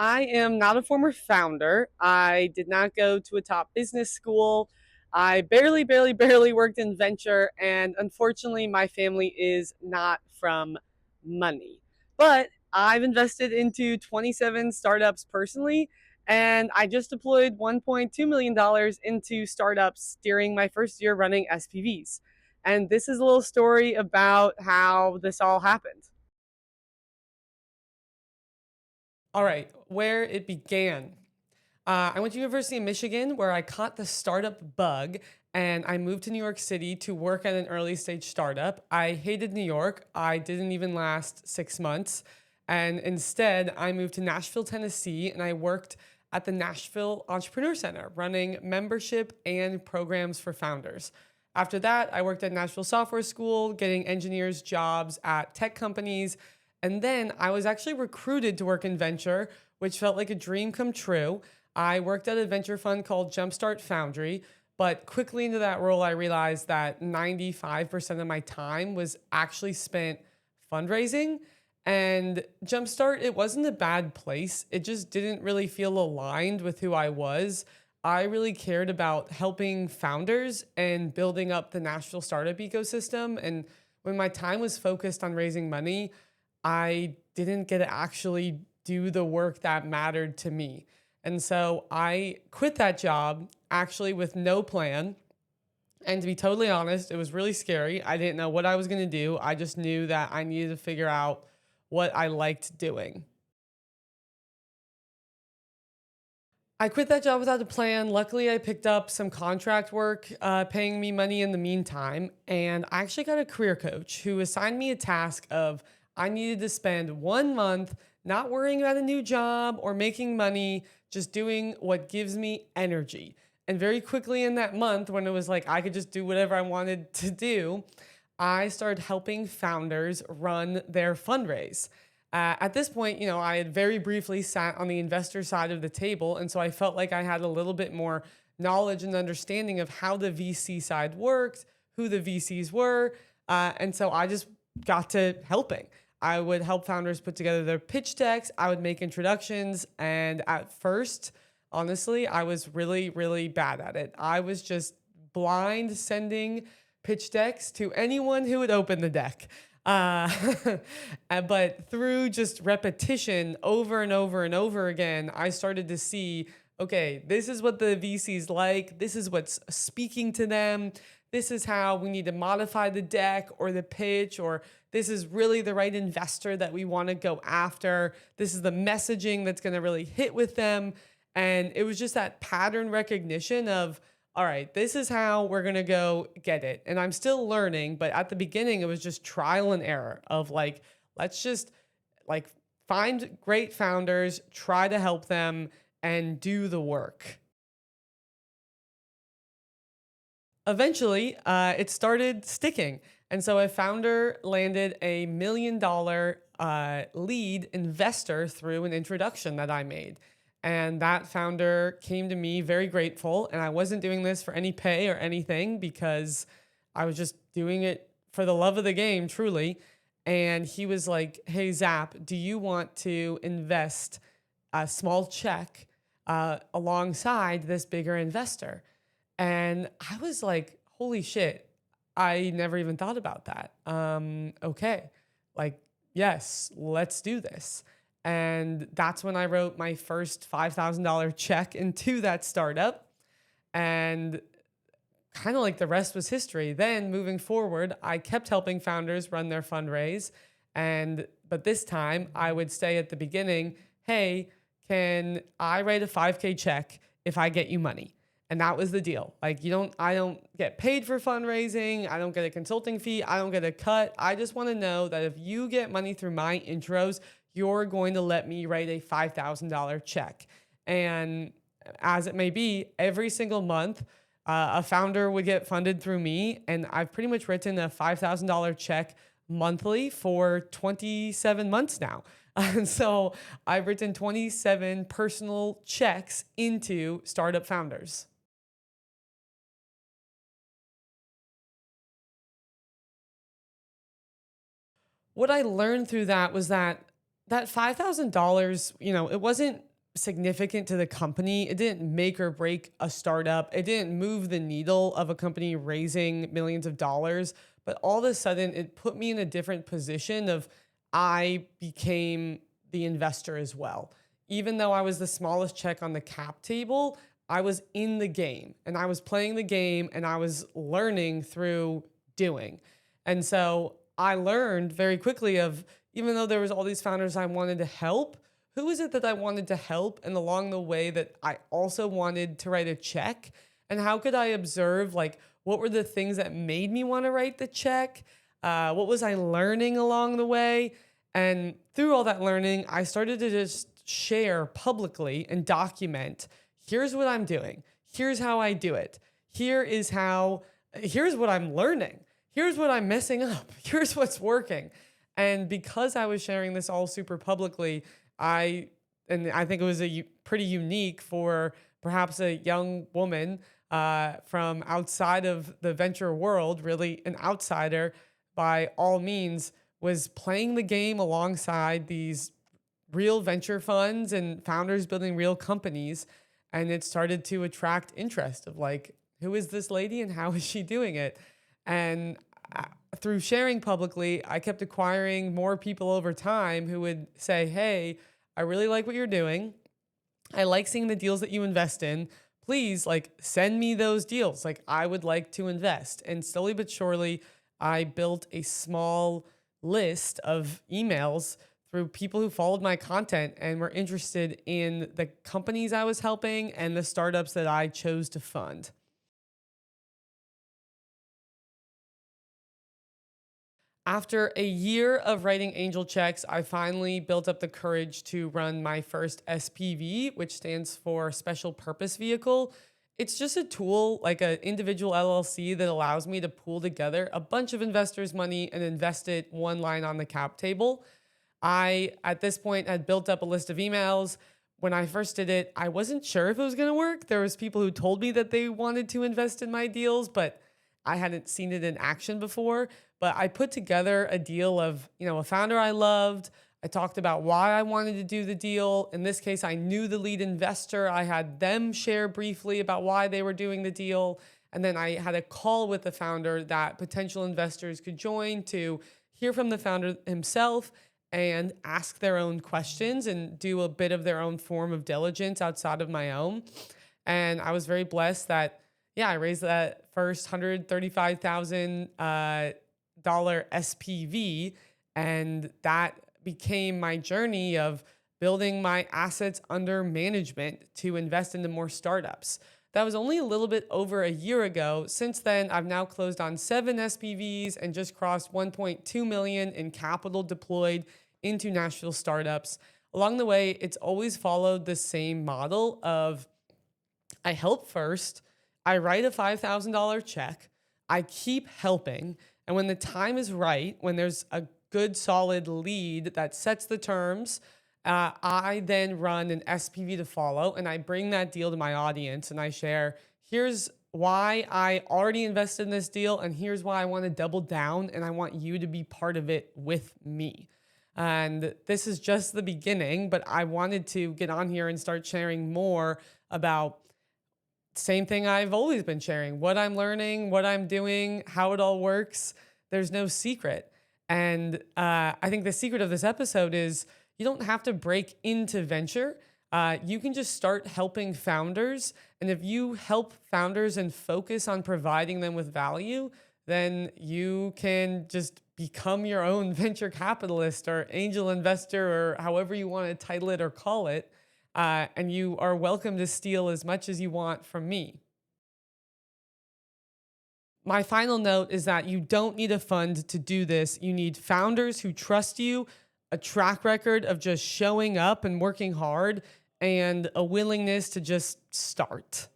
I am not a former founder. I did not go to a top business school. I barely worked in venture. And unfortunately, my family is not from money. But I've invested into 27 startups personally. And I just deployed $1.2 million into startups during my first year running SPVs. And this is a little story about how this all happened. All right, where it began. I went to University of Michigan where I caught the startup bug and I moved to New York City to work at an early stage startup. I hated New York. I didn't even last 6 months. And instead, I moved to Nashville, Tennessee, and I worked at the Nashville Entrepreneur Center, running membership and programs for founders. After that, I worked at Nashville Software School, getting engineers jobs at tech companies. And then I was actually recruited to work in venture, which felt like a dream come true. I worked at a venture fund called Jumpstart Foundry, but quickly into that role, I realized that 95% of my time was actually spent fundraising. And Jumpstart, it wasn't a bad place. It just didn't really feel aligned with who I was. I really cared about helping founders and building up the Nashville startup ecosystem. And when my time was focused on raising money, I didn't get to actually do the work that mattered to me. And so I quit that job actually with no plan. And to be totally honest, it was really scary. I didn't know what I was going to do. I just knew that I needed to figure out what I liked doing. I quit that job without a plan. Luckily, I picked up some contract work, paying me money in the meantime. And I actually got a career coach who assigned me a task of I needed to spend 1 month not worrying about a new job or making money, just doing what gives me energy. And very quickly in that month, when it was like I could just do whatever I wanted to do, I started helping founders run their fundraise. At this point, I had very briefly sat on the investor side of the table. And so I felt like I had a little bit more knowledge and understanding of how the VC side worked, who the VCs were. And so I just got to helping. I would help founders put together their pitch decks, I would make introductions. And at first, honestly, I was really bad at it. I was just blind sending pitch decks to anyone who would open the deck. Uh, but through just repetition over and over and over again, I started to see, okay, this is what the VCs like. This is what's speaking to them. This is how we need to modify the deck or the pitch, or this is really the right investor that we want to go after. This is the messaging that's going to really hit with them. And it was just that pattern recognition of, all right, this is how we're going to go get it. And I'm still learning, but at the beginning, it was just trial and error of like, let's just like find great founders, try to help them, and do the work. Eventually, it started sticking. And so a founder landed $1 million lead investor through an introduction that I made. And that founder came to me very grateful. And I wasn't doing this for any pay or anything because I was just doing it for the love of the game, truly. And he was like, "Hey, Zap, do you want to invest a small check alongside this bigger investor?" And I was like, holy shit, I never even thought about that. Okay, like, yes, let's do this. And that's when I wrote my first $5,000 check into that startup. And kind of like the rest was history. Then moving forward, I kept helping founders run their fundraise. But this time I would say at the beginning, hey, can I write a 5K check if I get you money? And that was the deal. Like I don't get paid for fundraising. I don't get a consulting fee. I don't get a cut. I just want to know that if you get money through my intros, you're going to let me write a $5,000 check. And as it may be, every single month, a founder would get funded through me, and I've pretty much written a $5,000 check monthly for 27 months now. And so I've written 27 personal checks into startup founders. What I learned through that was that $5,000, it wasn't significant to the company. It didn't make or break a startup. It didn't move the needle of a company raising millions of dollars. But all of a sudden, it put me in a different position of I became the investor as well. Even though I was the smallest check on the cap table, I was in the game and I was playing the game and I was learning through doing. And so I learned very quickly of, even though there was all these founders I wanted to help, who is it that I wanted to help? And along the way that I also wanted to write a check. And how could I observe, like, what were the things that made me want to write the check? What was I learning along the way? And through all that learning, I started to just share publicly and document, here's what I'm doing. Here's how I do it. Here's what I'm learning. Here's what I'm messing up. Here's what's working. And because I was sharing this all super publicly, I think it was pretty unique for perhaps a young woman from outside of the venture world, really an outsider by all means, was playing the game alongside these real venture funds and founders building real companies. And it started to attract interest of like, who is this lady and how is she doing it? And through sharing publicly, I kept acquiring more people over time who would say, hey, I really like what you're doing. I like seeing the deals that you invest in. Please, like, send me those deals. Like, I would like to invest. And slowly but surely, I built a small list of emails through people who followed my content and were interested in the companies I was helping and the startups that I chose to fund. After a year of writing angel checks, I finally built up the courage to run my first SPV, which stands for Special Purpose Vehicle. It's just a tool, like an individual LLC, that allows me to pool together a bunch of investors' money and invest it one line on the cap table. I, at this point, had built up a list of emails. When I first did it, I wasn't sure if it was going to work. There was people who told me that they wanted to invest in my deals, but I hadn't seen it in action before. But I put together a deal of, a founder I loved. I talked about why I wanted to do the deal. In this case, I knew the lead investor. I had them share briefly about why they were doing the deal. And then I had a call with the founder that potential investors could join to hear from the founder himself and ask their own questions and do a bit of their own form of diligence outside of my own. And I was very blessed that, yeah, I raised that first $135,000 SPV, and that became my journey of building my assets under management to invest into more startups. That was only a little bit over a year ago. Since then, I've now closed on 7 SPVs and just crossed 1.2 million in capital deployed into Nashville startups. Along the way, it's always followed the same model of I help first, I write a $5,000 check, I keep helping, and when the time is right, when there's a good solid lead that sets the terms, I then run an SPV to follow, and I bring that deal to my audience, and I share, here's why I already invested in this deal, and here's why I want to double down, and I want you to be part of it with me. And this is just the beginning, but I wanted to get on here and start sharing more about same thing I've always been sharing, what I'm learning, what I'm doing, how it all works. There's no secret. And I think the secret of this episode is you don't have to break into venture. You can just start helping founders. And if you help founders and focus on providing them with value, then you can just become your own venture capitalist or angel investor or however you want to title it or call it. And you are welcome to steal as much as you want from me. My final note is that you don't need a fund to do this. You need founders who trust you, a track record of just showing up and working hard, and a willingness to just start.